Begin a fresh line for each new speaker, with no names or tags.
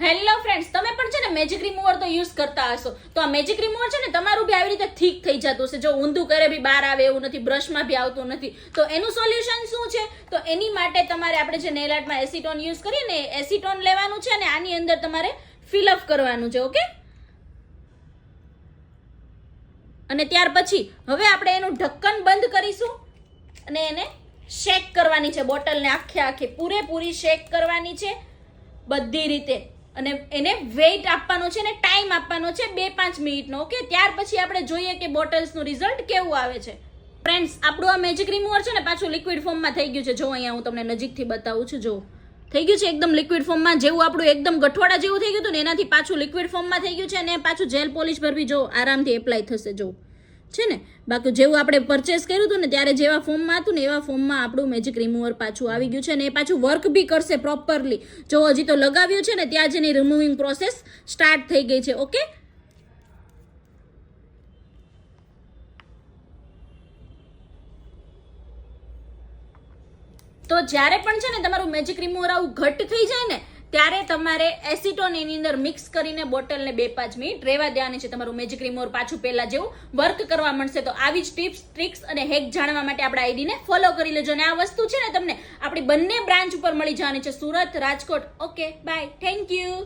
Hello friends, તમે પણ છે ને મેજિક રિમૂવર તો યુઝ કરતા હશો. તો આ મેજિક રિમૂવર છે ને તમારું બી આવી રીતે થીક થઈ જતું હશે. જો ઊંધું કરે બી બહાર આવે એવું નથી, બ્રશમાં બી આવતું નથી. તો એનું સોલ્યુશન શું છે? તો એની માટે તમારે આપણે જે નેલ આર્ટમાં એસીટોન યુઝ કરીએ ને, એસીટોન લેવાનું છે અને આની અંદર તમારે ફિલઅપ કરવાનું છે. ઓકે, અને ત્યાર પછી હવે આપણે એનું ઢક્કન બંધ કરીશું અને એને શેક કરવાની છે. બોટલને આખે પૂરેપૂરી શેક કરવાની છે બધી રીતે, અને એને વેઇટ આપવાનો છે અને ટાઈમ આપવાનો છે 2-5 મિનિટનો. ઓકે, ત્યાર પછી આપણે જોઈએ કે બોટલ્સનું રિઝલ્ટ કેવું આવે છે. ફ્રેન્ડ્સ, આપણું આ મેજિક રિમૂવર છે ને પાછું લિક્વિડ ફોર્મમાં થઈ ગયું છે. જો અહીંયા હું તમને નજીકથી બતાવું છું. જો થઈ ગયું છે એકદમ લિક્વિડ ફોર્મમાં, જેવું આપણું એકદમ ગઠવાડા જેવું થઈ ગયું હતું ને એનાથી પાછું લિક્વિડ ફોર્મમાં થઈ ગયું છે. અને પાછું જેલ પોલિશ પર બી જો આરામથી એપ્લાય થશે. જો છે ને, બાકી જેવું આપણે પરચેસ કર્યું હતું ને ત્યારે જેવા ફોર્મમાં હતું ને એવા ફોર્મમાં આપણું મેજિક રિમૂવર પાછું આવી ગયું છે. અને એ પાછું વર્ક બી કરશે પ્રોપરલી. જો હજી તો લગાવ્યું છે ને ત્યાં જ એની રિમૂવિંગ પ્રોસેસ સ્ટાર્ટ થઈ ગઈ છે. ઓકે, તો જ્યારે પણ છે ને તમારું મેજિક રિમૂવર આવું ઘટ થઈ જાય ને ત્યારે તમારે એસીટોન એની અંદર મિક્સ કરીને બોટલને 2-5 મિનિટ રહેવા દેવાની છે. તમારું મેજિક રિમૂવર પાછું પહેલા જેવું વર્ક કરવા મળશે. તો આવી જ ટિપ્સ, ટ્રિક્સ અને હેક જાણવા માટે આપણા આઈડીને ફોલો કરી લેજો. અને આ વસ્તુ છે ને તમને આપણી બંને બ્રાન્ચ ઉપર મળી જવાની છે, Surat, Rajkot. Okay, bye, thank you.